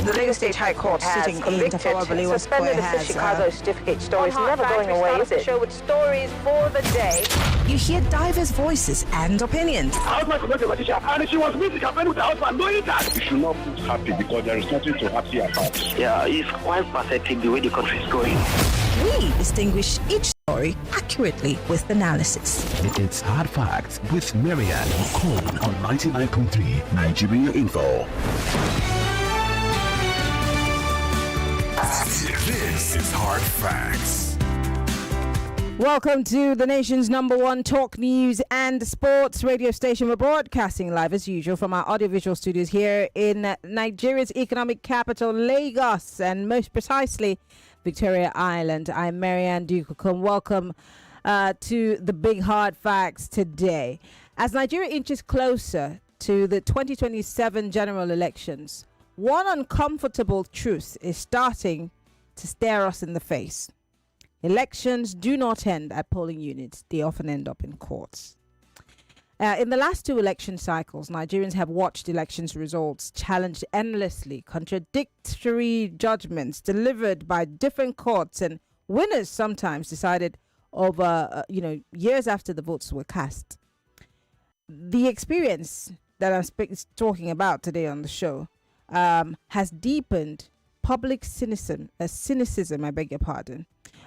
The Lagos State High Court sitting in Tafawa Balewa Square has Chicago certificate story is never going away, is it? Show with stories for the day. You hear diverse voices and opinions. Husband could not be a magician, and she was meeting campaign with her husband, knowing that. You should not put happy because there is nothing to happy about. Yeah, it's quite pathetic the way the country is going. We distinguish each story accurately with analysis. It's Hard Facts with Maryann Okon on 99.3 Nigeria Info. This is Hard Facts. Welcome to the nation's #1 talk news and sports radio station. We're broadcasting live as usual from our audiovisual studios here in Nigeria's economic capital, Lagos, and most precisely Victoria Island. I'm Maryann Okon. Welcome to the big hard facts today. As Nigeria inches closer to the 2027 general elections, one uncomfortable truth is starting to stare us in the face. Elections do not end at polling units. They often end up in courts. In the last two election cycles, Nigerians have watched elections results challenged endlessly, contradictory judgments delivered by different courts, and winners sometimes decided over, years after the votes were cast. The experience that I'm talking about today on the show has deepened public cynicism,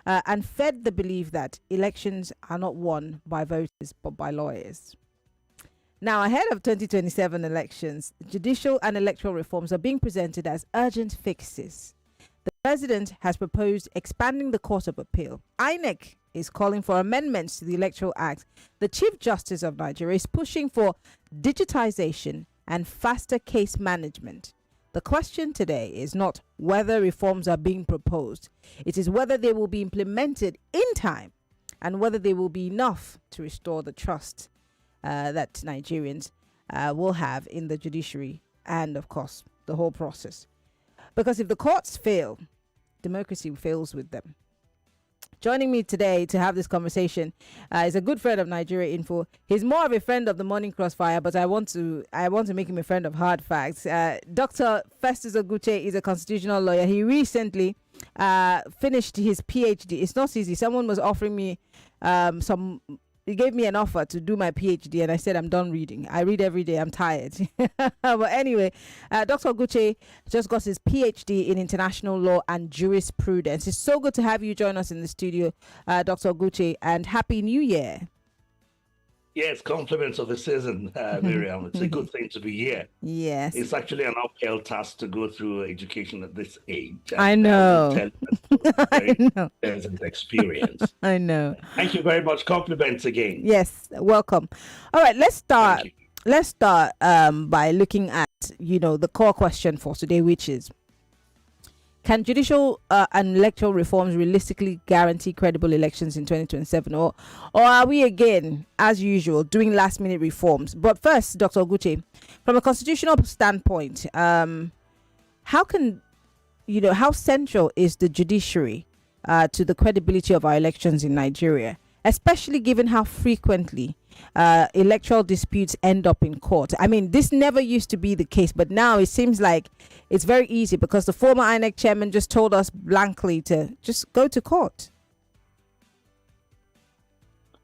and fed the belief that elections are not won by voters but by lawyers. Now, ahead of 2027 elections, judicial and electoral reforms are being presented as urgent fixes. The president has proposed expanding the Court of Appeal. INEC is calling for amendments to the Electoral Act. The Chief Justice of Nigeria is pushing for digitization and faster case management. The question today is not whether reforms are being proposed. It is whether they will be implemented in time and whether they will be enough to restore the trust that Nigerians will have in the judiciary and, of course, the whole process. Because if the courts fail, democracy fails with them. Joining me today to have this conversation is a good friend of Nigeria Info. He's more of a friend of the Morning Crossfire, but I want to make him a friend of Hard Facts. Dr. Festus Ogwuche is a constitutional lawyer. He recently finished his PhD. It's not easy. Someone was offering me he gave me an offer to do my PhD, and I said, I'm done reading. I read every day. I'm tired. But anyway, Dr. Ogwuche just got his PhD in international law and jurisprudence. It's so good to have you join us in the studio, Dr. Ogwuche, and Happy New Year. Yes, compliments of the season, Miriam. It's a good thing to be here. Yes. It's actually an uphill task to go through education at this age. I know. I know. There's an experience. I know. Thank you very much. Compliments again. Yes, welcome. All right, let's start. Let's start by looking at, the core question for today, which is, can judicial and electoral reforms realistically guarantee credible elections in 2027? Or are we again, as usual, doing last-minute reforms? But first, Dr. Ogwuche, from a constitutional standpoint, how central is the judiciary to the credibility of our elections in Nigeria, especially given how frequently electoral disputes end up in court? I mean, this never used to be the case, but now it seems like it's very easy because the former INEC chairman just told us blankly to just go to court.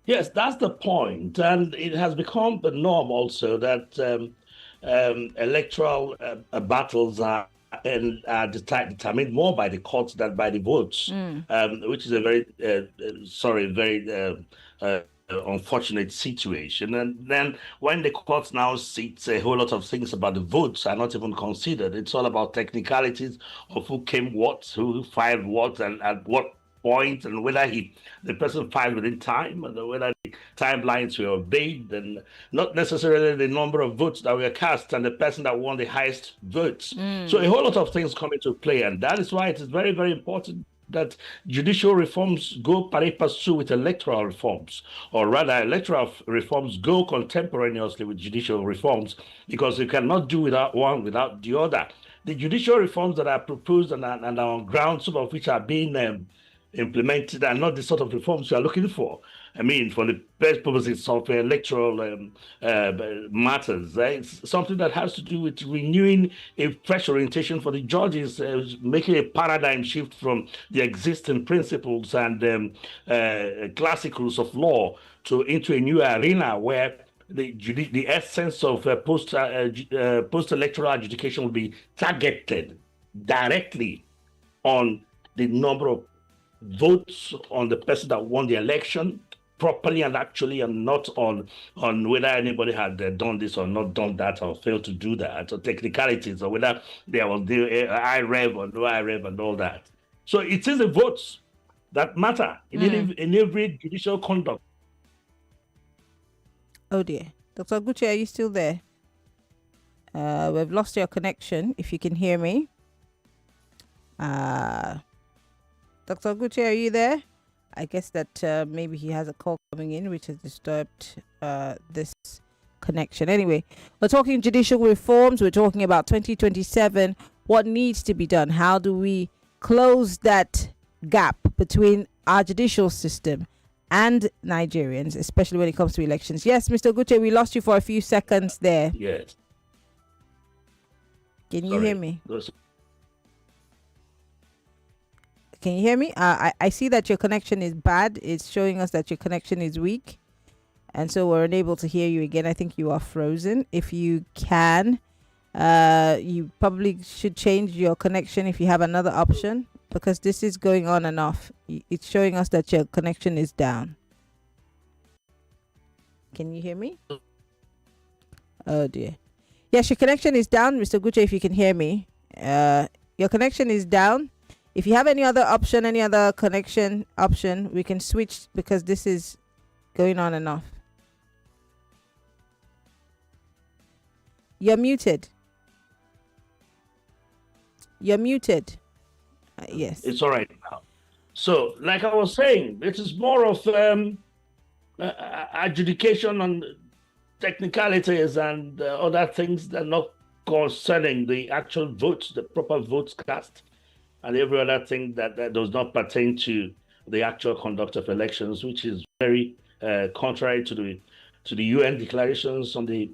Yes, that's the point. And it has become the norm also that electoral battles are determined more by the courts than by the votes, which is a very unfortunate situation. And then when the courts now sit, a whole lot of things about the votes are not even considered. It's all about technicalities of who came what, who filed what, and at what point, and whether the person filed within time, and whether the timelines were obeyed, and not necessarily the number of votes that were cast and the person that won the highest votes. So a whole lot of things come into play, and that is why it is very, very important that judicial reforms go pari passu with electoral reforms, or rather electoral reforms go contemporaneously with judicial reforms, because you cannot do without one without the other. The judicial reforms that are proposed and are on ground, some of which are being implemented, are not the sort of reforms we are looking for. for the best purposes of electoral matters. It's something that has to do with renewing a fresh orientation for the judges, making a paradigm shift from the existing principles and classicals of law into a new arena where the essence of post-electoral adjudication will be targeted directly on the number of votes on the person that won the election properly and actually, and not on whether anybody had done this or not done that or failed to do that, or technicalities, or whether there was the I-rev or no I-rev and all that. So it is the votes that matter in every judicial conduct. Oh dear. Dr. Ogwuche, are you still there? We've lost your connection, if you can hear me. Dr. Ogwuche, are you there? I guess that maybe he has a call coming in which has disturbed this connection. Anyway, we're talking judicial reforms. We're talking about 2027. What needs to be done? How do we close that gap between our judicial system and Nigerians, especially when it comes to elections? Yes, Mr. Ogwuche, we lost you for a few seconds there. Yes. Can you hear me? Can you hear me? I see that your connection is bad. It's showing us that your connection is weak. And so we're unable to hear you again. I think you are frozen. If you can, you probably should change your connection if you have another option, because this is going on and off. It's showing us that your connection is down. Can you hear me? Oh dear. Yes, your connection is down, Mr. Ogwuche, if you can hear me. Your connection is down. If you have any other option, any other connection option, we can switch, because this is going on and off. You're muted. You're muted. Yes. It's all right now. So, like I was saying, it is more of adjudication on technicalities and other things that are not concerning the actual votes, the proper votes cast, and every other thing that does not pertain to the actual conduct of elections, which is very contrary to the UN declarations on the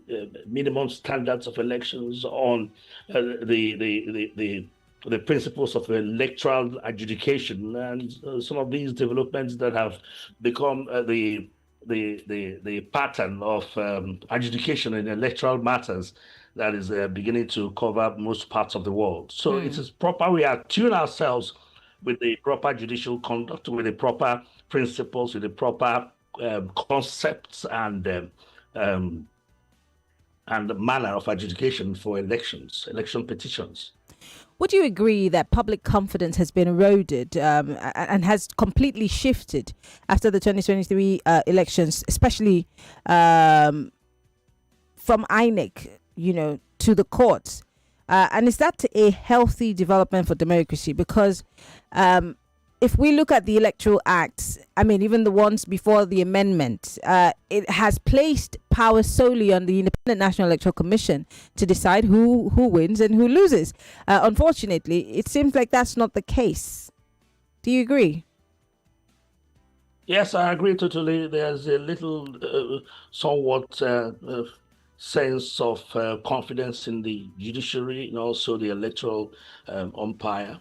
minimum standards of elections, on the principles of electoral adjudication, and some of these developments that have become the pattern of adjudication in electoral matters that is beginning to cover most parts of the world. So it is proper we attune ourselves with the proper judicial conduct, with the proper principles, with the proper concepts and the manner of adjudication for election petitions. Would you agree that public confidence has been eroded and has completely shifted after the 2023 elections, especially from INEC, to the courts? And is that a healthy development for democracy? Because if we look at the Electoral Acts, even the ones before the amendment, it has placed power solely on the Independent National Electoral Commission to decide who wins and who loses. Unfortunately, it seems like that's not the case. Do you agree? Yes, I agree totally. There's a little somewhat sense of confidence in the judiciary and also the electoral umpire.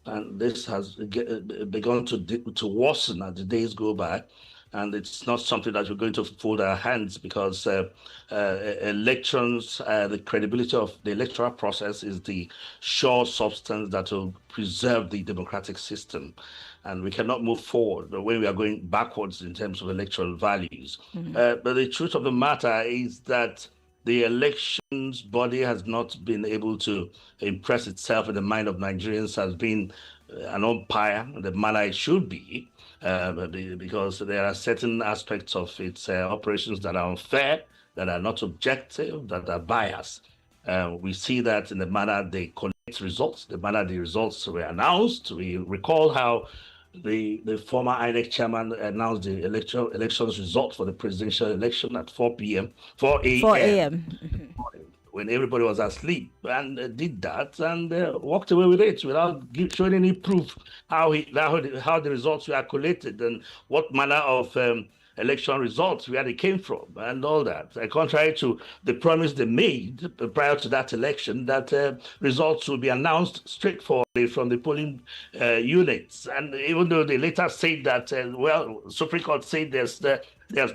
And this has begun to worsen as the days go by. And it's not something that we're going to fold our hands, because elections, the credibility of the electoral process is the sure substance that will preserve the democratic system. And we cannot move forward when we are going backwards in terms of electoral values. But the truth of the matter is that the elections body has not been able to impress itself in the mind of Nigerians as being an umpire in the manner it should be, because there are certain aspects of its operations that are unfair, that are not objective, that are biased. We see that in the manner they collect results, the manner the results were announced. We recall how the former INEC chairman announced the elections result for the presidential election at 4 a.m. when everybody was asleep, and did that and walked away with it without showing any proof how the results were collated and what manner of election results, where they came from, and all that. Contrary to the promise they made prior to that election, that results will be announced straightforwardly from the polling units. And even though they later said that, Supreme Court said there's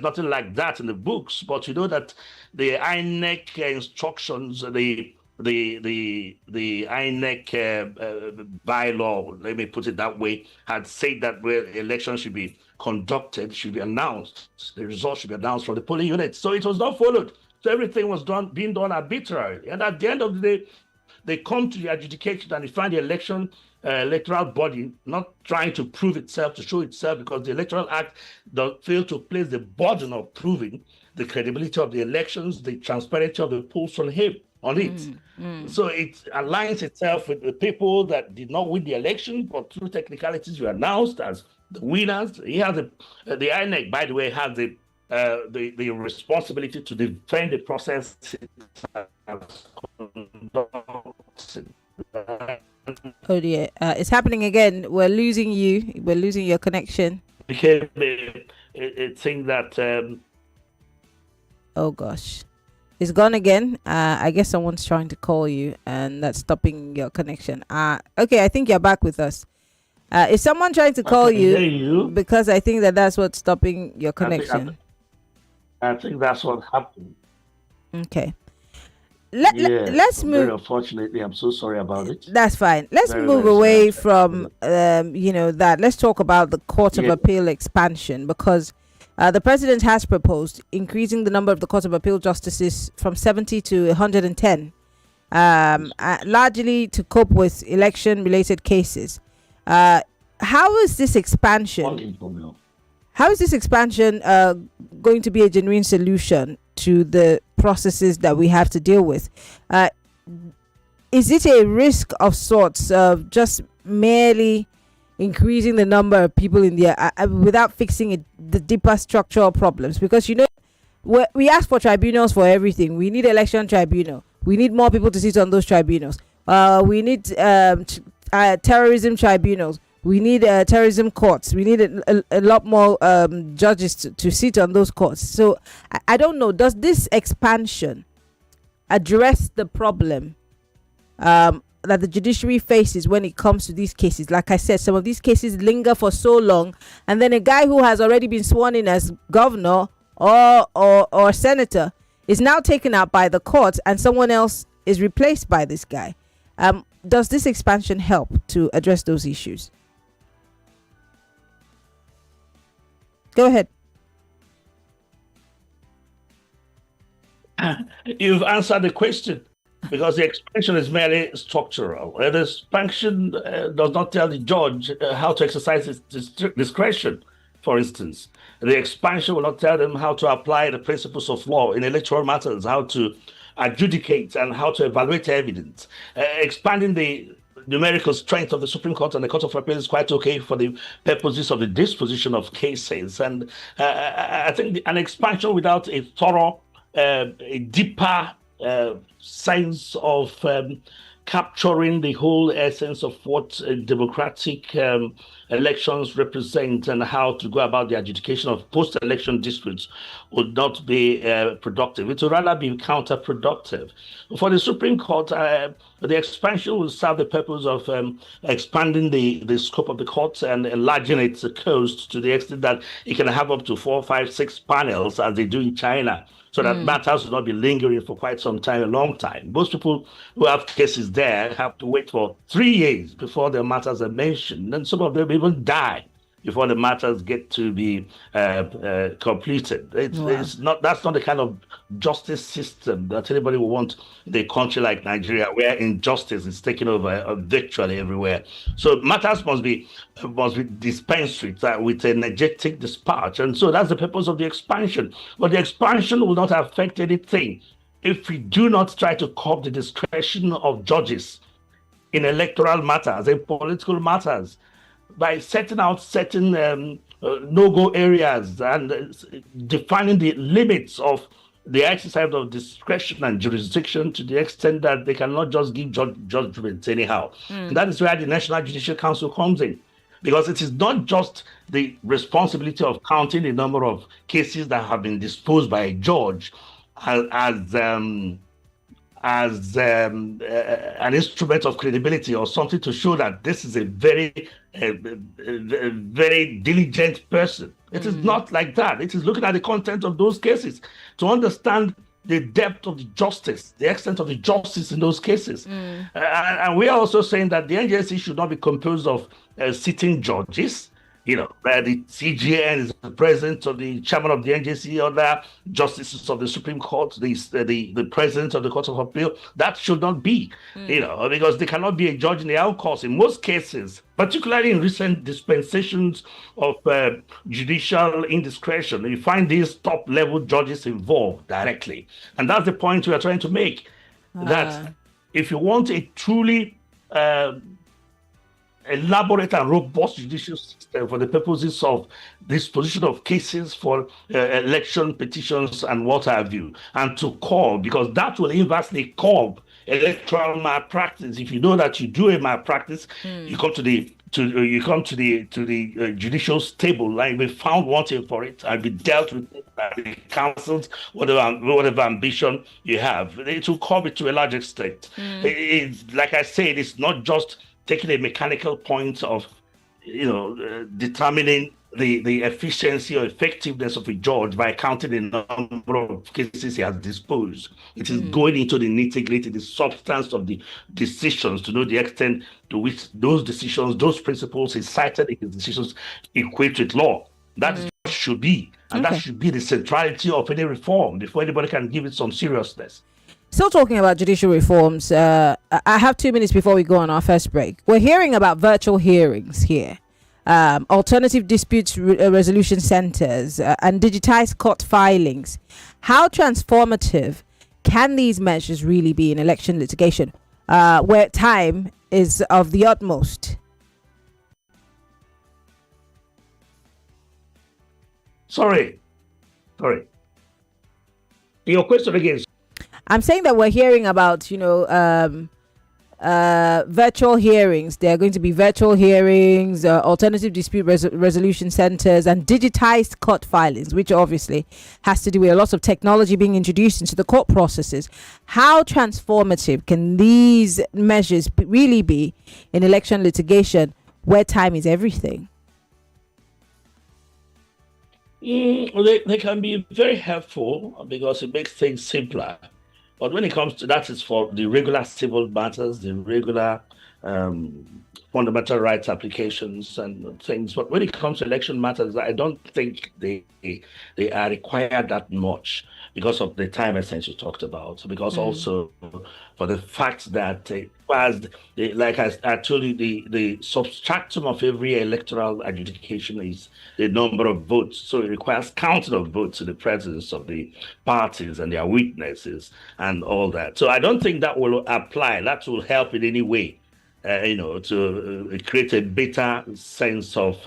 nothing like that in the books, but you know that the INEC instructions, the INEC bylaw, let me put it that way, had said that where elections should be conducted, should be announced. The results should be announced from the polling unit. So it was not followed. So everything was being done arbitrarily. And at the end of the day, they come to the adjudication and they find the electoral body not trying to prove itself, to show itself, because the Electoral Act failed to place the burden of proving the credibility of the elections, the transparency of the polls on it. So it aligns itself with the people that did not win the election, but through technicalities were announced as the winners. He has the INEC, by the way, has the responsibility to defend the process. Oh dear, it's happening again. We're losing you. We're losing your connection. Became a thing that. Oh gosh. It's gone again. I guess someone's trying to call you and that's stopping your connection. Okay, I think you're back with us. Is someone trying to call you? Because I think that's what's stopping your connection. I think that's what happened. Okay. Let's move. Very unfortunately, I'm so sorry about it. That's fine. Let's move away from that. Let's talk about the Court of Appeal expansion, because the president has proposed increasing the number of the Court of Appeal justices from 70 to 110, largely to cope with election-related cases. How is this expansion? How is this expansion going to be a genuine solution to the processes that we have to deal with? Is it a risk of sorts of just merely increasing the number of people in there without fixing the deeper structural problems? Because we ask for tribunals for everything. We need election tribunal. We need more people to sit on those tribunals. We need terrorism tribunals. We need terrorism courts. We need a lot more judges to sit on those courts. So I don't know. Does this expansion address the problem that the judiciary faces when it comes to these cases? Like I said, some of these cases linger for so long, and then a guy who has already been sworn in as governor or senator is now taken out by the court, and someone else is replaced by this guy. Does this expansion help to address those issues? Go ahead. You've answered the question, because the expansion is merely structural. The expansion does not tell the judge how to exercise his discretion, for instance. The expansion will not tell them how to apply the principles of law in electoral matters, how to adjudicate and how to evaluate evidence. Expanding the numerical strength of the Supreme Court and the Court of Appeal is quite okay for the purposes of the disposition of cases. And I think an expansion without a thorough, a deeper sense of capturing the whole essence of what democratic elections represent and how to go about the adjudication of post-election disputes would not be productive. It would rather be counterproductive. For the Supreme Court, the expansion will serve the purpose of expanding the scope of the court and enlarging its coast to the extent that it can have up to 4, 5, 6 panels, as they do in China, so that matters will not be lingering for quite some time, a long time. Most people who have cases there have to wait for 3 years before their matters are mentioned, and some of them even die before the matters get to be completed. It's not. That's not the kind of justice system that anybody would want in a country like Nigeria, where injustice is taking over virtually everywhere. So matters must be dispensed with energetic dispatch, and so that's the purpose of the expansion. But the expansion will not affect anything if we do not try to curb the discretion of judges in electoral matters, in political matters, by setting out certain no-go areas and defining the limits of the exercise of discretion and jurisdiction to the extent that they cannot just give judgments anyhow. That is where the National Judicial Council comes in. because it is not just the responsibility of counting the number of cases that have been disposed by a judge as an instrument of credibility or something to show that this is a very diligent person. It is not like that. It is looking at the content of those cases to understand the depth of the justice, the extent of the justice in those cases. And we are also saying that the NJC should not be composed of sitting judges. You know, the CGN is the president of the chairman of the NJC, other justices of the Supreme Court, the president of the Court of Appeal. That should not be, you know, because they cannot be a judge in their own cause. In most cases, particularly in recent dispensations of judicial indiscretion, you find these top-level judges involved directly. And that's the point we are trying to make, that if you want a truly elaborate and robust judicial system for the purposes of disposition of cases for election petitions and what have you, and to curb, because that will inversely curb electoral malpractice. If you know that you do a malpractice, you come to the judicial table, like be found wanting for it and be dealt with by the councils, whatever ambition you have. It will curb it to a large extent. It's like I said, it's not just taking a mechanical point of, you know, determining the efficiency or effectiveness of a judge by counting the number of cases he has disposed. It is going into the nitty-gritty, the substance of the decisions, to know the extent to which those decisions, those principles he cited in his decisions equate with law. That should be, and that should be the centrality of any reform before anybody can give it some seriousness. Still talking about judicial reforms, I have 2 minutes before we go on our first break. We're hearing about virtual hearings here, alternative disputes resolution centers, and digitized court filings. How transformative can these measures really be in election litigation, where time is of the utmost? Sorry. Your question again. I'm saying that we're hearing about, you know, virtual hearings. There are going to be virtual hearings, alternative dispute resolution centers, and digitized court filings, which obviously has to do with a lot of technology being introduced into the court processes. How transformative can these measures really be in election litigation, where time is everything? They can be very helpful because it makes things simpler. But when it comes to that, is for the regular civil matters, the regular fundamental rights applications and things. But when it comes to election matters, I don't think they are required that much because of the time essence you talked about. Because also for the fact that like I told you, the substratum of every electoral adjudication is the number of votes. So it requires counting of votes in the presence of the parties and their witnesses and all that. So I don't think that will apply. That will help in any way, to create a better sense of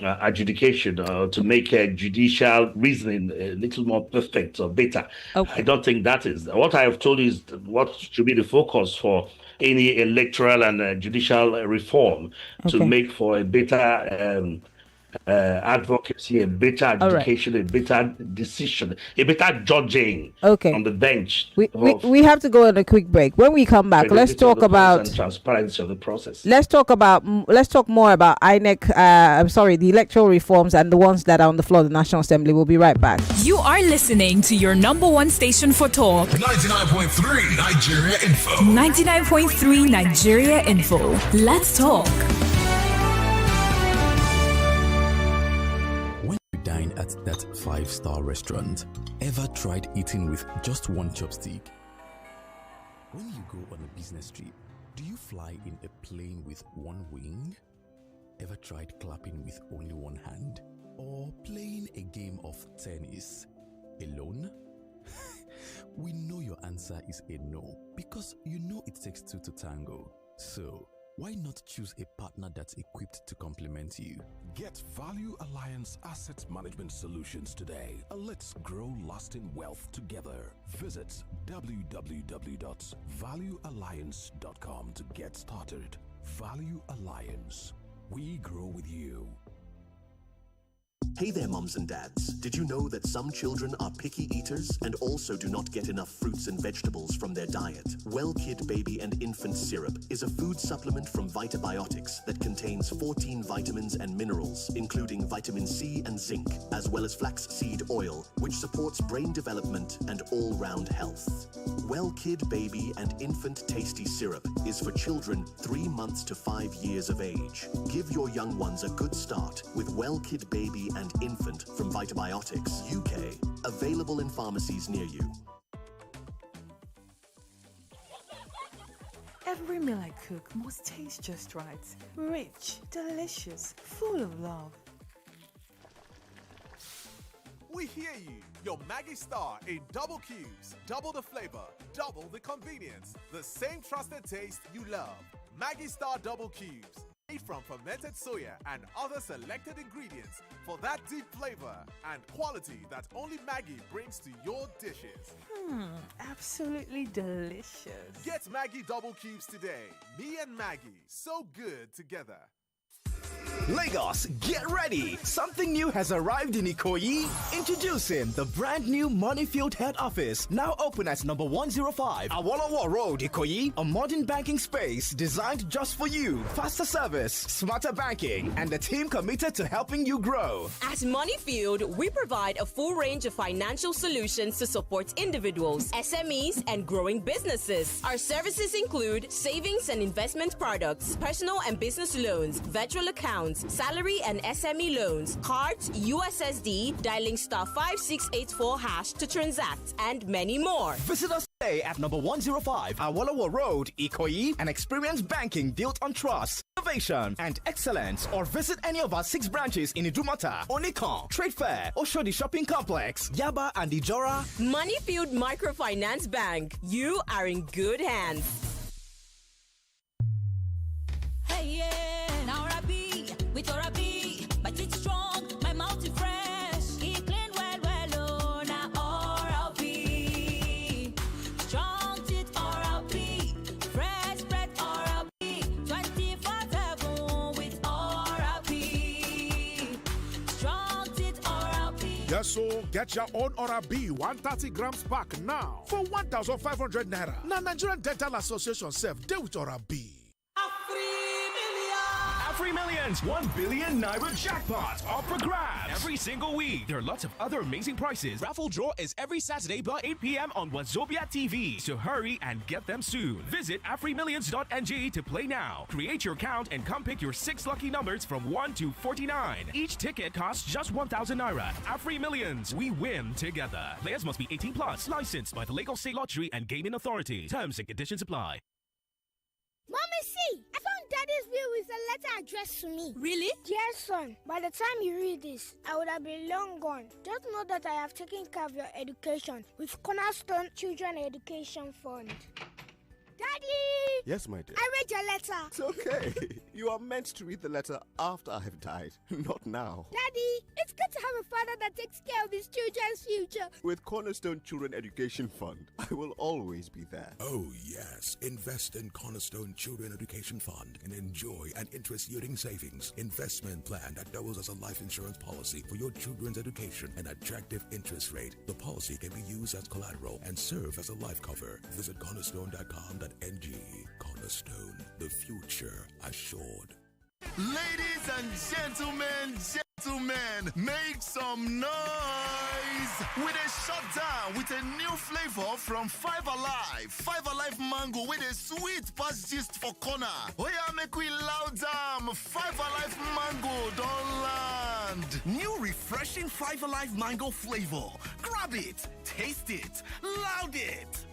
adjudication, to make judicial reasoning a little more perfect or better. Okay. I don't think that is. What I have told you is what should be the focus for any electoral and judicial reform, to make for a better advocacy, a better adjudication, a better decision, a better judging on the bench. We have to go on a quick break. When we come back, let's talk about transparency of the process. Let's talk more about INEC. The electoral reforms and the ones that are on the floor of the National Assembly. We'll be right back. You are listening to your number one station for talk. 99.3 Nigeria Info. 99.3 Nigeria Info. Let's talk. Dine at that 5-star restaurant. Ever tried eating with just one chopstick? When you go on a business trip, do you fly in a plane with one wing? Ever tried clapping with only one hand? Or playing a game of tennis alone? We know your answer is a no, because you know it takes two to tango. So why not choose a partner that's equipped to complement you? Get Value Alliance Asset Management Solutions today. Let's grow lasting wealth together. Visit www.valuealliance.com to get started. Value Alliance. We grow with you. Hey there, mums and dads. Did you know that some children are picky eaters and also do not get enough fruits and vegetables from their diet? Well Kid Baby and Infant Syrup is a food supplement from Vitabiotics that contains 14 vitamins and minerals, including vitamin C and zinc, as well as flaxseed oil, which supports brain development and all-round health. Well Kid Baby and Infant Tasty Syrup is for children 3 months to 5 years of age. Give your young ones a good start with Well Kid Baby and Infant from Vitabiotics UK. Available in pharmacies near you. Every meal I cook must taste just right. Rich, delicious, full of love. We hear you. Your Maggie Star in double cubes. Double the flavor, double the convenience. The same trusted taste you love. Maggie Star double cubes. Made from fermented soya and other selected ingredients for that deep flavor and quality that only Maggie brings to your dishes. Absolutely delicious. Get Maggie double cubes today. Me and Maggie, so good together. Lagos, get ready! Something new has arrived in Ikoyi. Introducing the brand new Moneyfield Head Office, now open at number 105 Awolowo Road, Ikoyi. A modern banking space designed just for you. Faster service, smarter banking, and a team committed to helping you grow. At Moneyfield, we provide a full range of financial solutions to support individuals, SMEs, and growing businesses. Our services include savings and investment products, personal and business loans, virtual accounts, salary and SME loans, cards, USSD, dialing *5684# to transact, and many more. Visit us today at number 105 Awolowo Road, Ikoyi, and experience banking built on trust, innovation, and excellence. Or visit any of our 6 branches in Idumota, Onikan, Trade Fair, Oshodi Shopping Complex, Yaba, and Ijora. Moneyfield Microfinance Bank. You are in good hands. Hey, yeah, now with Orabi, but it's strong, my mouth is fresh, it clean well, oh, now Orabi, strong teeth Orabi, fresh bread Orabi, 24/7 with Orabi, strong teeth Orabi. Yes, so get your own Orabi 130 grams pack now for 1,500 naira. Now Nigerian Dental Association self deal with Orabi. Free Millions, 1 billion naira jackpot up for grabs every single week. There are lots of other amazing prizes. Raffle draw is every Saturday by 8 p.m. on Wazobia TV, so hurry and get them soon. Visit afrimillions.ng to play now. Create your account and come pick your 6 lucky numbers from 1 to 49. Each ticket costs just 1,000 naira. Afri Millions, we win together. Players must be 18 plus, licensed by the Lagos State Lottery and Gaming Authority. Terms and conditions apply. Mommy, see, I found Daddy's will with a letter addressed to me. Really? Yes, son. By the time you read this, I would have been long gone. Just know that I have taken care of your education with Cornerstone Children Education Fund. Daddy! Yes, my dear. I read your letter. It's okay. You are meant to read the letter after I have died, not now. Daddy, it's good to have a father that takes care of his children's future. With Cornerstone Children Education Fund, I will always be there. Oh, yes. Invest in Cornerstone Children Education Fund and enjoy an interest-yielding savings investment plan that doubles as a life insurance policy for your children's education and attractive interest rate. The policy can be used as collateral and serve as a life cover. Visit cornerstone.com.ng. Cornerstone, the future assured. Ladies and gentlemen, make some noise! With a shutdown with a new flavor from Five Alive. Five Alive Mango with a sweet past gist for corner. Oh yeah, make we loud down. Five Alive Mango don't land. New refreshing Five Alive Mango flavor. Grab it, taste it, loud it.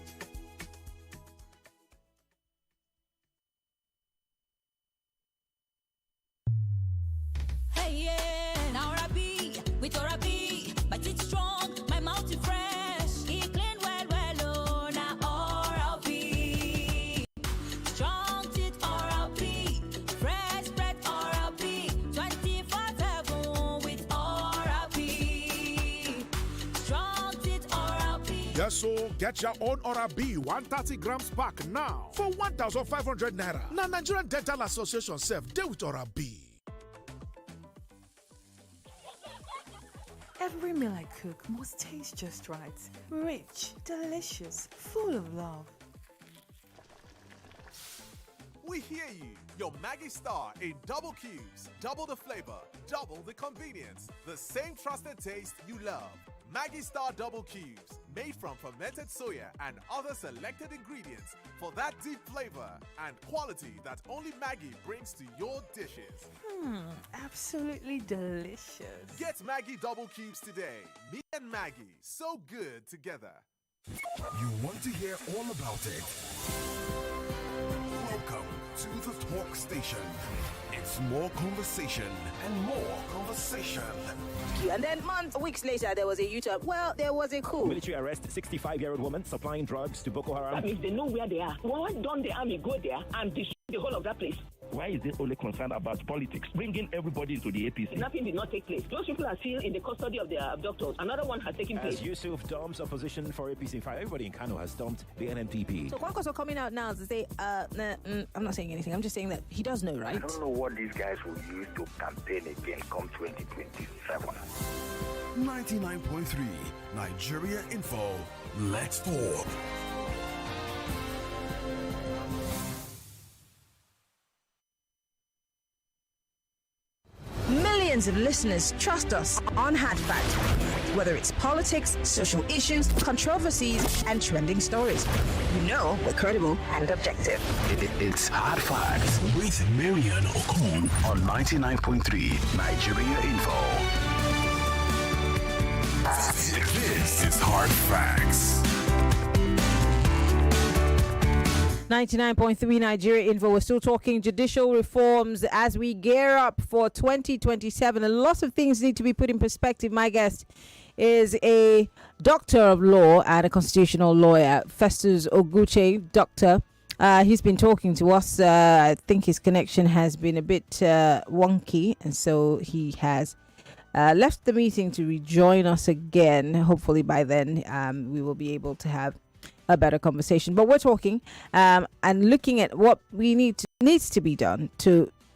Hey, yeah, now with Orabi, but it's strong, my mouth is fresh, it clean well, oh, now Orabi, strong teeth Orabi, fresh bread Orabi, 24/7 with Orabi, strong teeth Orabi. Yes, so get your own Orabi 130 grams pack now for 1,500 naira. Now Nigerian Dental Association self deal with Orabi. Every meal I cook must taste just right. Rich, delicious, full of love. We hear you. Your Maggie Star in double cubes. Double the flavor, double the convenience. The same trusted taste you love. Maggie Star double cubes. Made from fermented soya and other selected ingredients for that deep flavor and quality that only Maggie brings to your dishes. Absolutely delicious. Get Maggie double cubes today. Me and Maggie, so good together. You want to hear all about it? Welcome to the Talk Station. It's more conversation and more conversation. And then weeks later, there was a U-turn. Well, there was a coup. Military arrest 65-year-old woman supplying drugs to Boko Haram. If they know where they are, why don't the army go there and destroy the whole of that place? Why is it only concerned about politics? Bringing everybody into the APC. Nothing did not take place. Those people are still in the custody of their abductors. Another one has taken place. As Yusuf dumps opposition for APC. In fact, everybody in Kano has dumped the NNPP. So Kwankwaso coming out now to say, I'm not saying anything. I'm just saying that he does know, right? I don't know what these guys will use to campaign again come 2027. 99.3 Nigeria Info. Let's talk. Millions of listeners trust us on Hard Fact. Whether it's politics, social issues, controversies, and trending stories. You know we're credible and objective. It's Hard Facts with Maryann Okon on 99.3 Nigeria Info. This is Hard Facts. 99.3 Nigeria Info. We're still talking judicial reforms as we gear up for 2027. A lot of things need to be put in perspective. My guest is a doctor of law and a constitutional lawyer, Festus Ogwuche, doctor. He's been talking to us. I think his connection has been a bit wonky, and so he has left the meeting to rejoin us again. Hopefully by then we will be able to have a better conversation. But we're talking and looking at what we needs to be done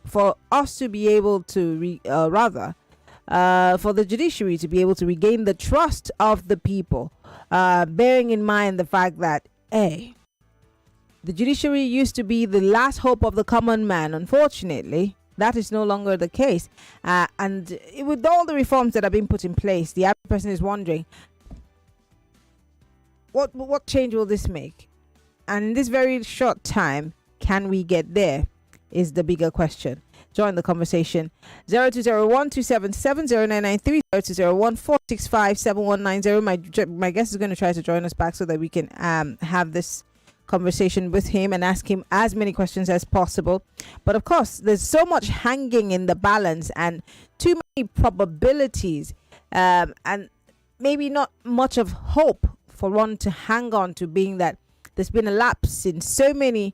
for us to be able to for the judiciary to be able to regain the trust of the people, bearing in mind the fact that the judiciary used to be the last hope of the common man. Unfortunately, that is no longer the case, and with all the reforms that have been put in place, the average person is wondering, what change will this make? And in this very short time, can we get there? Is the bigger question. Join the conversation. 0201-277-0993, 0201-465-7190. My guest is going to try to join us back so that we can have this conversation with him and ask him as many questions as possible. But of course, there's so much hanging in the balance and too many probabilities, and maybe not much of hope for one to hang on to, being that there's been a lapse in so many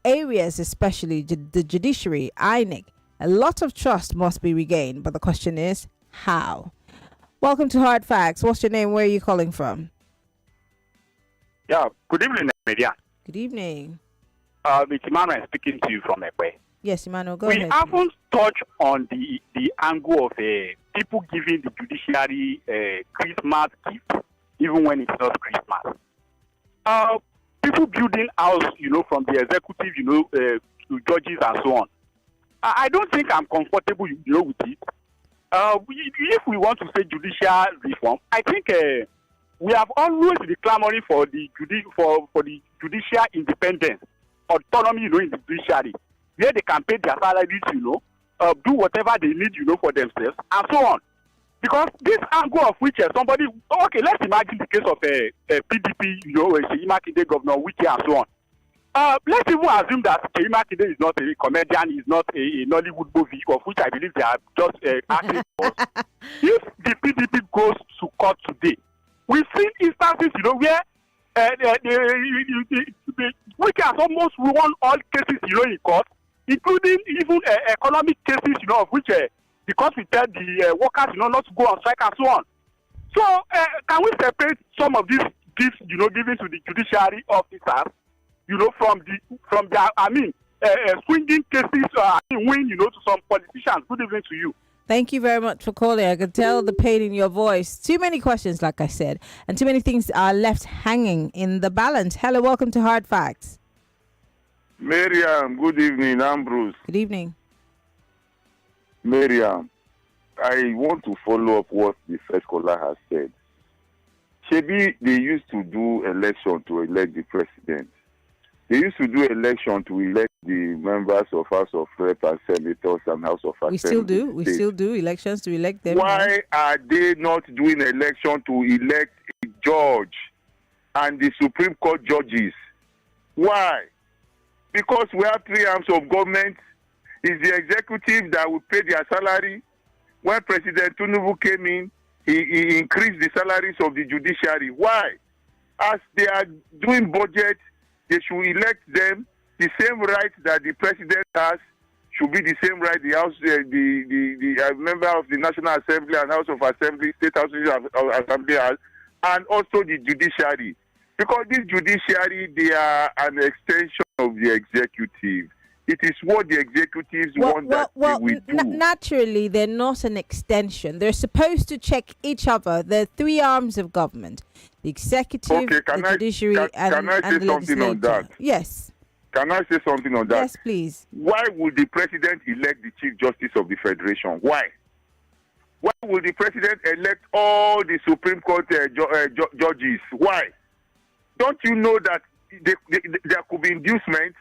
areas, especially the judiciary, INEC. A lot of trust must be regained, but the question is, how? Welcome to Hard Facts. What's your name? Where are you calling from? Yeah, good evening, media. Good evening. It's Emmanuel speaking to you from Ekwe. Yes, Emmanuel, go ahead. We haven't touched on the angle of people giving the judiciary Christmas gift, even when it's not Christmas. People building house, from the executive, to judges and so on. I don't think I'm comfortable, with it. If we want to say judicial reform, I think we have always been clamoring for the judicial independence, autonomy, in the judiciary, where they can pay their salaries, do whatever they need, for themselves, and so on. Because this angle of which somebody, let's imagine the case of PDP, Seyi Makinde, Governor Wike, and so on. Let's even assume that Seyi Makinde is not a comedian, is not a Nollywood movie, of which I believe they are just acting for. If the PDP goes to court today, we've seen instances, where Wike has almost won all cases, in court, including even economic cases, of which because we tell the workers, not to go on strike and so on. So, can we separate some of these gifts, given to the judiciary officers, from their, swinging cases, to some politicians? Good evening to you. Thank you very much for calling. I could tell the pain in your voice. Too many questions, like I said, and too many things are left hanging in the balance. Hello, welcome to Hard Facts. Maryann, good evening. I'm Bruce. Good evening. Maryann, I want to follow up what the first caller has said. Shebi, they used to do election to elect the president. They used to do election to elect the members of House of Rep and Senators and House of Assembly. We still do elections to elect them. Why are they not doing election to elect a judge and the Supreme Court judges? Why? Because we have three arms of government. It's the executive that will pay their salary. When President Tinubu came in, he increased the salaries of the judiciary. Why? As they are doing budget, they should elect them. The same right that the president has should be the same right the House, the member of the National Assembly and House of Assembly, State House of Assembly has, and also the judiciary. Because this judiciary, they are an extension of the executive. It is what the executives want that they will do. Naturally, they're not an extension. They're supposed to check each other. They're three arms of government: the executive, the judiciary, and the legislature. On that? Yes. Can I say something on that? Yes, please. Why would the president elect the Chief Justice of the Federation? Why? Why would the president elect all the Supreme Court judges? Why? Don't you know that there could be inducement?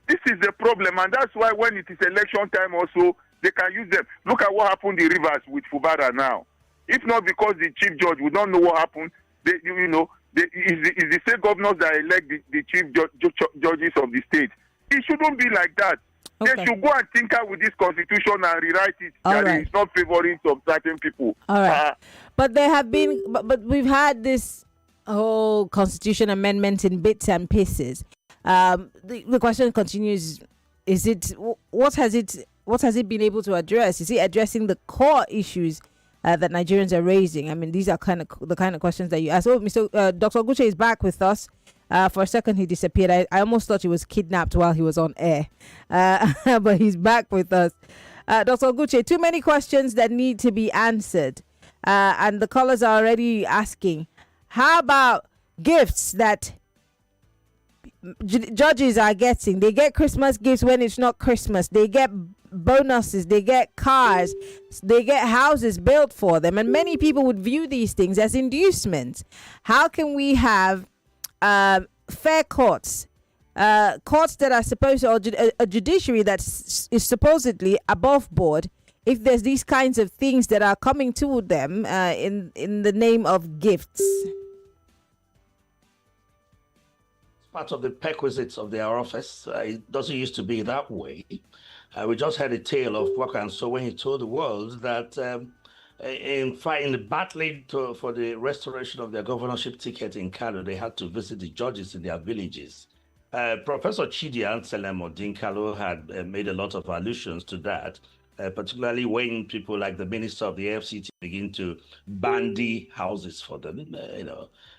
This is the problem, and that's why when it is election time also, they can use them. Look at what happened in Rivers with Fubara now. If not because the chief judge would not know what happened, it's the state governors that elect the chief judges of the state. It shouldn't be like that. Okay. They should go and tinker with this constitution and rewrite it. It's not favoring some certain people. All right. But there have been, but we've had this whole constitution amendment in bits and pieces. The question continues: is it what has it been able to address? Is it addressing the core issues that Nigerians are raising? I mean, these are the kind of questions that you ask. Oh, Dr. Ogwuche is back with us. For a second, he disappeared. I almost thought he was kidnapped while he was on air, but he's back with us. Dr. Ogwuche, too many questions that need to be answered, and the callers are already asking. How about gifts that judges are getting? They get Christmas gifts when it's not Christmas. They get bonuses. They get cars. They get houses built for them. And many people would view these things as inducements. How can we have fair courts, courts that are supposed to, or a judiciary that is supposedly above board, if there's these kinds of things that are coming to them in the name of gifts? Part of the perquisites of their office. It doesn't used to be that way. We just had a tale of Wakanso when he told the world that in the battling for the restoration of their governorship ticket in Kano, they had to visit the judges in their villages. Professor Chidi Anselm Odinkalo had made a lot of allusions to that, particularly when people like the minister of the FCT begin to bandy houses for them,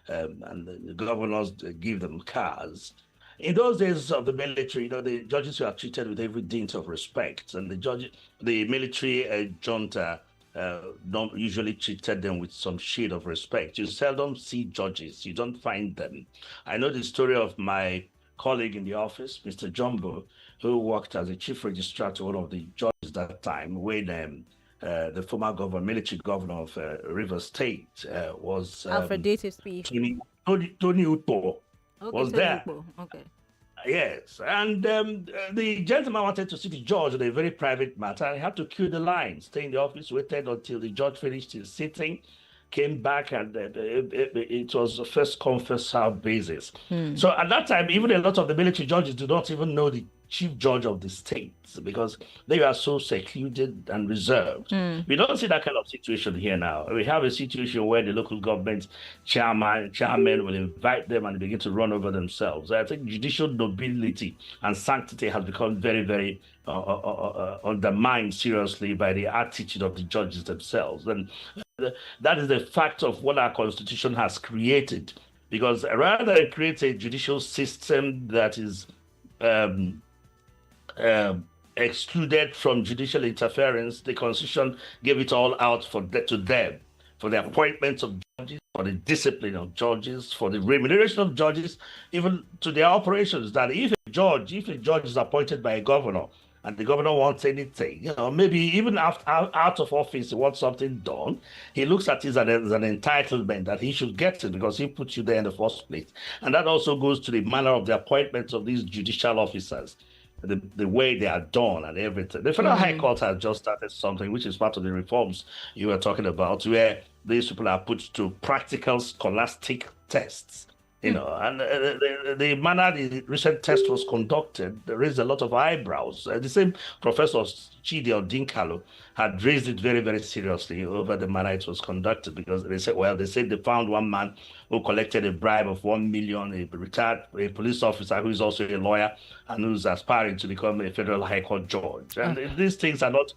and the governors give them cars. In those days of the military, the judges were treated with every dint of respect, and the military junta usually treated them with some shade of respect. You seldom see judges; you don't find them. I know the story of my colleague in the office, Mr. Jumbo, who worked as a chief registrar to one of the judges that time when the former military governor of Rivers State was Alfred Dative speak. Tony Uto was Tony there. Uto. Okay. Yes, and the gentleman wanted to see the judge on a very private matter. He had to queue the line, stay in the office, waited until the judge finished his sitting, came back, and it was a first come, first served basis. So at that time, even a lot of the military judges do not even know the chief judge of the state because they are so secluded and reserved. We don't see that kind of situation here now. We have a situation where the local government chairman will invite them and begin to run over themselves. I think judicial nobility and sanctity has become very, very undermined seriously by the attitude of the judges themselves. And that is the fact of what our constitution has created, because rather than create a judicial system that is excluded from judicial interference. The Constitution gave it all out to them, for the appointments of judges, for the discipline of judges, for the remuneration of judges, even to their operations. That if a judge is appointed by a governor, and the governor wants anything, maybe even out of office, he wants something done, he looks at it as an entitlement that he should get it because he put you there in the first place. And that also goes to the manner of the appointments of these judicial officers, the way they are done and everything. The Federal High Court has just started something which is part of the reforms you were talking about, where these people are put to practical scholastic tests. And the manner the recent test was conducted, there raised a lot of eyebrows. The same Professor Chidi Odinkalo had raised it very, very seriously over the manner it was conducted, because they said they found one man who collected a bribe of 1 million, a police officer who is also a lawyer and who's aspiring to become a Federal High Court judge. And these things are not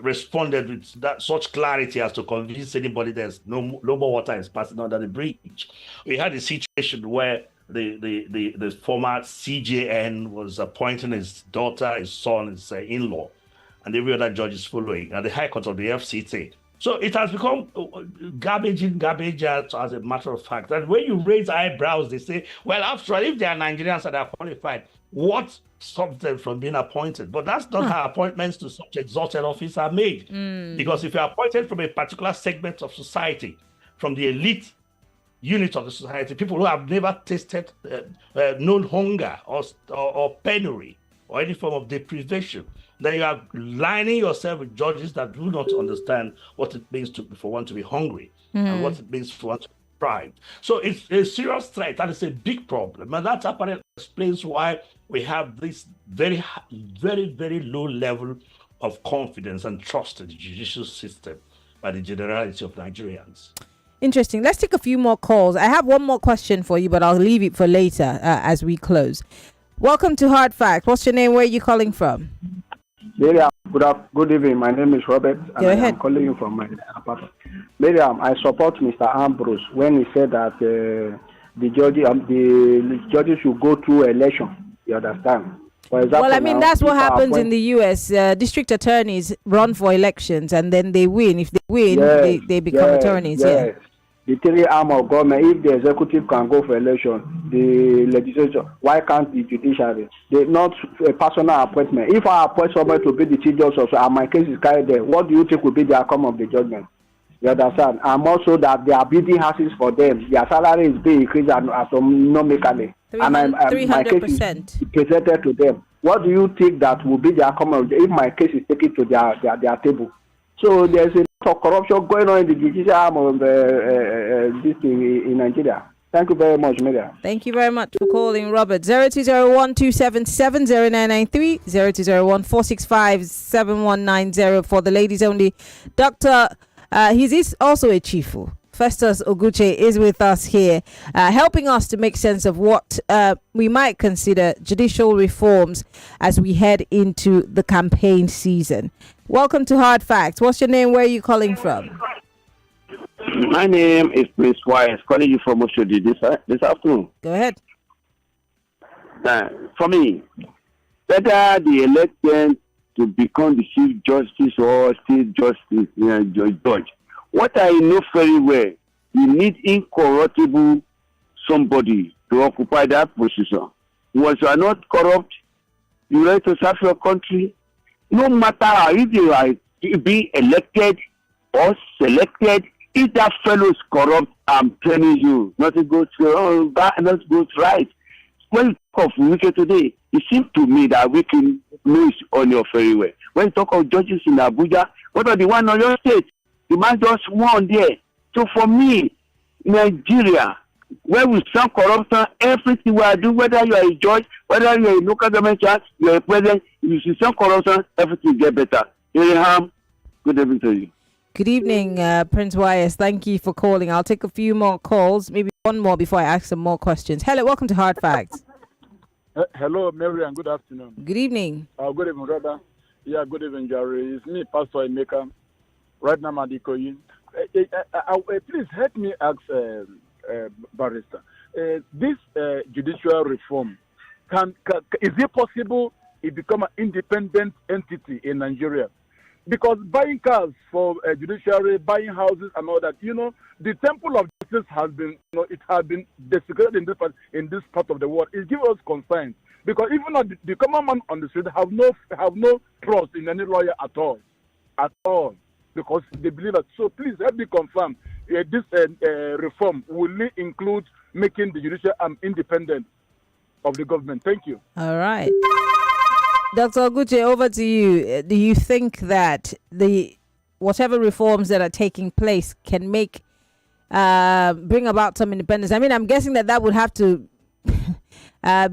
responded with such clarity as to convince anybody there's no more water is passing under the bridge. We had a situation where the former CJN was appointing his daughter, his son, his in-law, and every other judge is following, and the High Court of the FCT. So it has become garbage in, garbage out, as a matter of fact. And when you raise eyebrows, they say, well, after all, if they are Nigerians and are qualified, what stops them from being appointed? But that's not how appointments to such exalted office are made. Because if you're appointed from a particular segment of society, from the elite unit of the society, people who have never tasted, known hunger or penury or any form of deprivation, then you are lining yourself with judges that do not understand what it means for one to be hungry and what it means for one to be deprived. So it's a serious threat. That is a big problem. And that apparently explains why we have this very, very, very low level of confidence and trust in the judicial system by the generality of Nigerians. Interesting. Let's take a few more calls. I have one more question for you, but I'll leave it for later as we close. Welcome to Hard Fact. What's your name? Where are you calling from? Miriam, good evening. My name is Robert, and I am calling you from my apartment. Miriam, I support Mr. Ambrose when he said that the judges should go through election. You understand? For example, well, I mean, that's what happens in the U.S. District attorneys run for elections, and then they win. If they win, they become attorneys. Yes. The three arm of government, if the executive can go for election, the legislature, why can't the judiciary? They're not a personal appointment. If I appoint somebody to be the chief justice and my case is carried there, what do you think will be the outcome of the judgment? You understand? And also that they are building houses for them. Their salary is being increased astronomically. And my case is presented to them. What do you think that will be the outcome of if my case is taken to their table? So there's a lot of corruption going on in the judicial arm of this thing in Nigeria. Thank you very much, Media. Thank you very much for calling, Robert. 0201-277-0993, 0201-465-7190 for the ladies only. Dr. He is also a chifu. Festus Ogwuche is with us here, helping us to make sense of what we might consider judicial reforms as we head into the campaign season. Welcome to Hard Facts. What's your name? Where are you calling from? My name is Prince Wise, calling you from Oshodi this afternoon. Go ahead. For me, whether the election to become the Chief Justice or State Justice judge, what I know very well, you need incorruptible somebody to occupy that position. Once you are not corrupt, you are to serve your country. No matter how if you are being elected or selected, if that fellow is corrupt, I'm telling you, nothing goes right. When you talk of Wike today, it seems to me that Wike knows on your very well. When you talk of judges in Abuja, what are the one on your state? The man just won there. So for me, Nigeria, where we sound corruption, everything we are doing, whether you are a judge, whether you are a local government judge, you are a president, if you sound corruption, everything get better. Good evening to you. Good evening, Prince Wise. Thank you for calling. I'll take a few more calls, maybe one more before I ask some more questions. Hello, welcome to Hard Facts. Hello, Mary, and good afternoon. Good evening. Good evening, brother. Yeah, good evening, Jerry. It's me, Pastor Emeka. Right now, Madikoyin. Please help me ask Barrister. This judicial reform, is it possible it become an independent entity in Nigeria. Because buying cars for judiciary, buying houses and all that, the temple of justice has been, it has been desecrated in this part of the world. It gives us concern because even the common man on the street have no trust in any lawyer at all, because they believe that. So please help me confirm this reform will include making the judicial arm independent of the government. Thank you. All right. Dr. Ogwuche, over to you. Do you think that whatever reforms that are taking place can bring about some independence? I mean, I'm guessing that would have to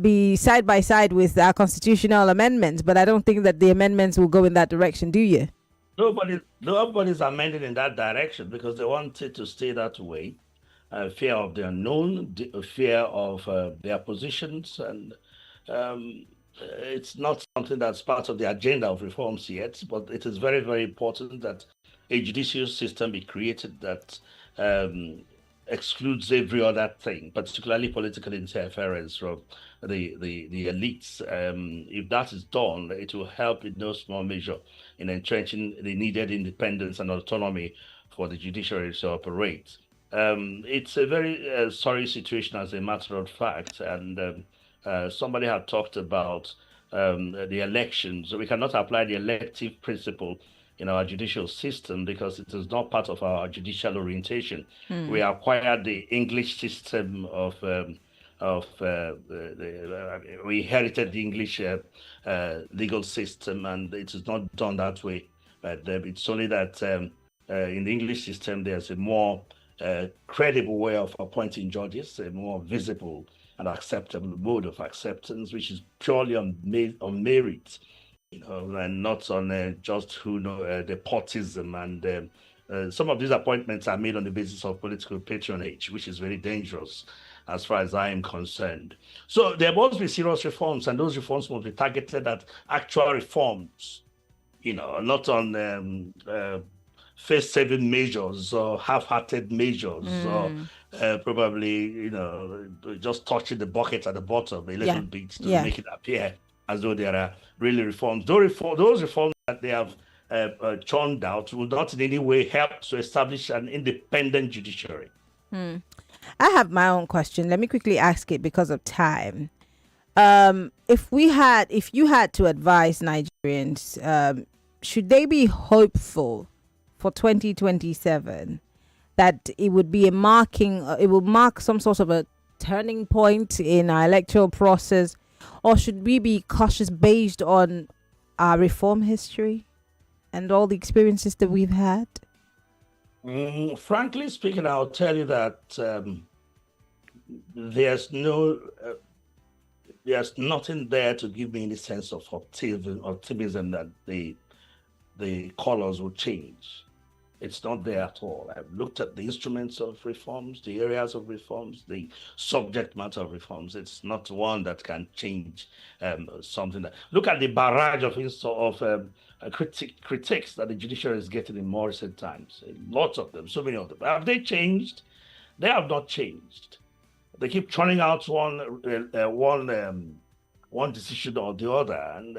be side by side with our constitutional amendments, but I don't think that the amendments will go in that direction, do you? Nobody's amending in that direction because they want it to stay that way. Fear of the unknown, fear of their positions, and it's not something that's part of the agenda of reforms yet, but it is very, very important that a judicial system be created that excludes every other thing, particularly political interference from the elites. If that is done, it will help in no small measure in entrenching the needed independence and autonomy for the judiciary to operate. It's a very sorry situation, as a matter of fact, and somebody had talked about the elections. So we cannot apply the elective principle in our judicial system because it is not part of our judicial orientation. We acquired the English system we inherited the English legal system, and it is not done that way. But it's only that in the English system, there's a more credible way of appointing judges, a more visible and acceptable mode of acceptance, which is purely on merit, and not on just nepotism. And some of these appointments are made on the basis of political patronage, which is very dangerous as far as I am concerned. So there must be serious reforms, and those reforms must be targeted at actual reforms, not on face-saving measures or half-hearted measures or probably, just touching the bucket at the bottom a little bit to make it appear as though there are really reforms. Those reforms that they have churned out will not in any way help to establish an independent judiciary. I have my own question. Let me quickly ask it because of time. If you had to advise Nigerians, should they be hopeful for 2027 that it would be it will mark some sort of a turning point in our electoral process, or should we be cautious based on our reform history and all the experiences that we've had? Frankly speaking, I'll tell you that there's nothing there to give me any sense of optimism that the colors will change. It's not there at all. I've looked at the instruments of reforms, the areas of reforms, the subject matter of reforms. It's not one that can change something. Look at the barrage of critiques that the judiciary is getting in more recent times. Lots of them, so many of them. Have they changed? They have not changed. They keep churning out one decision or the other. And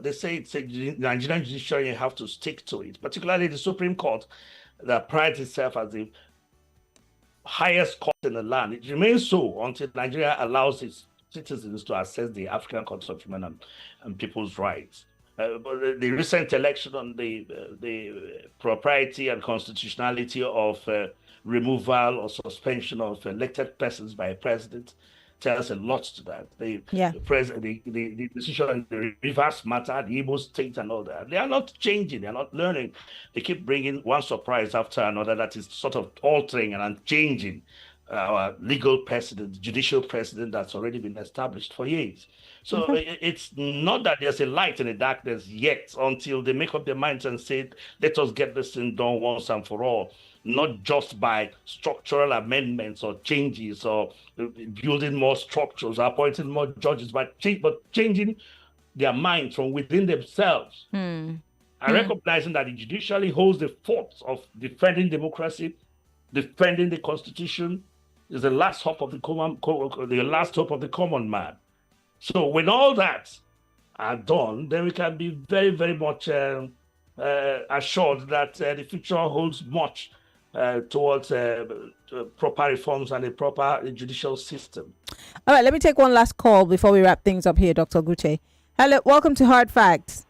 they say it's a Nigerian judiciary, you have to stick to it, particularly the Supreme Court that prides itself as the highest court in the land. It remains so until Nigeria allows its citizens to access the African Court of Human and People's Rights. But the recent election on the propriety and constitutionality of removal or suspension of elected persons by a president tells a lot to that. The decision on the reverse matter, the Igbo state and all that, they are not changing, they are not learning. They keep bringing one surprise after another that is sort of altering and changing our legal precedent, judicial precedent that's already been established for years. So it's not that there's a light in the darkness yet until they make up their minds and say, let us get this thing done once and for all, not just by structural amendments or changes or building more structures, or appointing more judges, but changing their minds from within themselves. And recognizing that the judiciary holds the fort of defending democracy, defending the Constitution, is the last hope of the common man. So with all that, are done, then we can be very, very much assured that the future holds much towards proper reforms and a proper judicial system. All right, let me take one last call before we wrap things up here, Dr. Ogwuche. Hello, welcome to Hard Facts.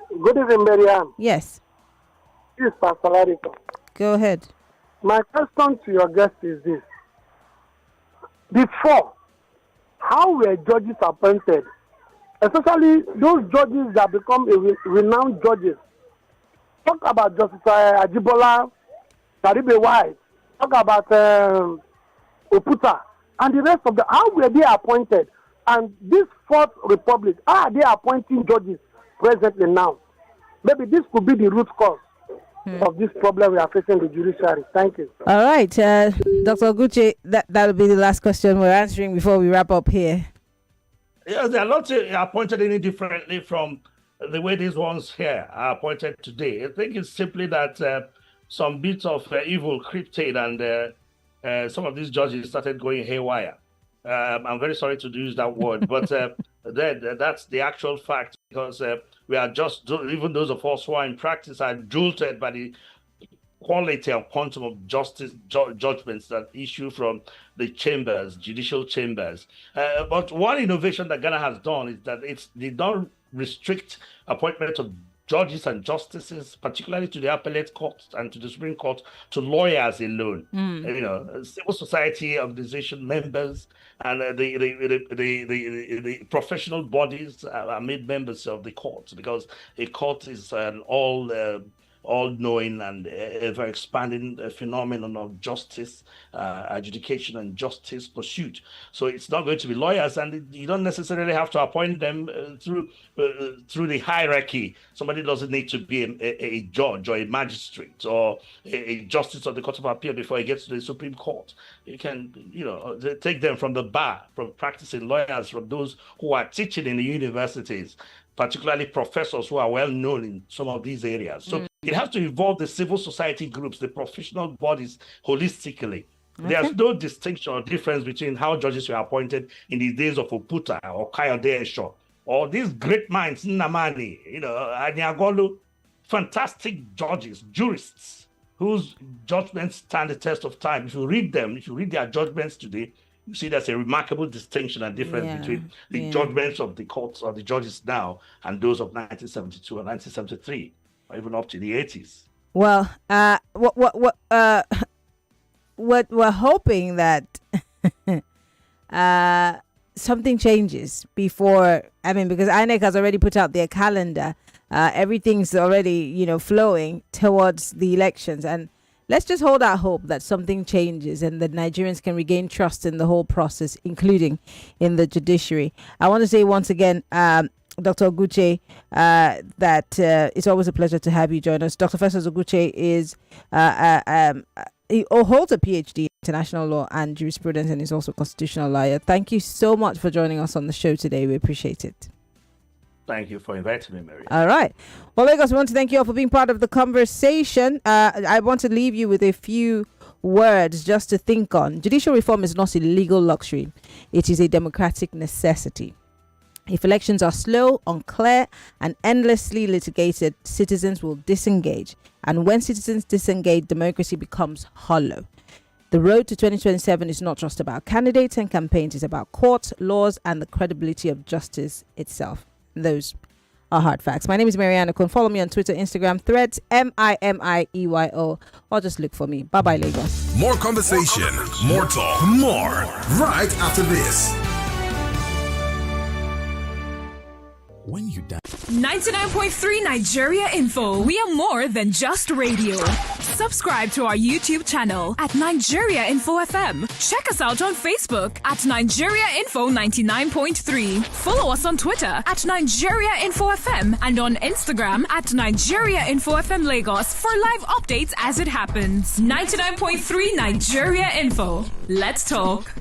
Good evening, Maryann. Yes. This is Pastor Larito. Go ahead. My question to your guest is this. Before, how were judges appointed? Especially those judges that become renowned judges. Talk about Justice Ajibola, Taribe White. Talk about Oputa. And the rest of how were they appointed? And this Fourth Republic, how are they appointing judges presently now? Maybe this could be the root cause of this problem we are facing the judiciary. Thank you. All right, Dr. Ogwuche, that'll be the last question we're answering before we wrap up here. Yes, they are not appointed any differently from the way these ones here are appointed today. I think it's simply that some bits of evil crept in and some of these judges started going haywire. I'm very sorry to use that word, but that's the actual fact, because we are just, even those of us who are in practice are jolted by the quality and quantum of justice judgments that issue from the chambers, judicial chambers. But one innovation that Ghana has done is that they don't restrict appointment of judges and justices, particularly to the appellate court and to the Supreme Court, to lawyers alone. You know, civil society organization members and the professional bodies are made members of the court, because a court is an all-knowing and ever-expanding phenomenon of justice, adjudication and justice pursuit. So it's not going to be lawyers, and you don't necessarily have to appoint them through the hierarchy. Somebody doesn't need to be a judge or a magistrate or a justice of the Court of Appeal before he gets to the Supreme Court. You can, take them from the bar, from practicing lawyers, from those who are teaching in the universities, particularly professors who are well known in some of these areas. So it has to involve the civil society groups, the professional bodies holistically. Okay. There's no distinction or difference between how judges were appointed in the days of Oputa or Kayode Esho, or these great minds, Nnamani, Anyagolu, fantastic judges, jurists, whose judgments stand the test of time. If you read them, if you read their judgments today, you see there's a remarkable distinction and difference between the judgments of the courts or the judges now and those of 1972 and 1973, or even up to the 80s. Well, what we're hoping that something changes before, because INEC has already put out their calendar. Everything's already, flowing towards the elections, and let's just hold our hope that something changes and that Nigerians can regain trust in the whole process, including in the judiciary. I want to say once again, Dr. Ogwuche, that it's always a pleasure to have you join us. Dr. Festus Ogwuche he holds a PhD in international law and jurisprudence, and is also a constitutional lawyer. Thank you so much for joining us on the show today. We appreciate it. Thank you for inviting me, Mary. All right. Well, Lagos, we want to thank you all for being part of the conversation. I want to leave you with a few words just to think on. Judicial reform is not a legal luxury. It is a democratic necessity. If elections are slow, unclear, and endlessly litigated, citizens will disengage. And when citizens disengage, democracy becomes hollow. The road to 2027 is not just about candidates and campaigns. It's about courts, laws, and the credibility of justice itself. Those are hard facts. My name is Maryann Okon. Follow me on Twitter, Instagram, Threads, MIMIEYO, or just look for me. Bye-bye, Lagos. More conversation, more talk, more right after this. When you die. 99.3 Nigeria Info. We are more than just radio. Subscribe to our YouTube channel at Nigeria Info FM. Check us out on Facebook at Nigeria Info 99.3. Follow us on Twitter at Nigeria Info FM and on Instagram at Nigeria Info FM Lagos for live updates as it happens. 99.3 Nigeria Info. Let's talk.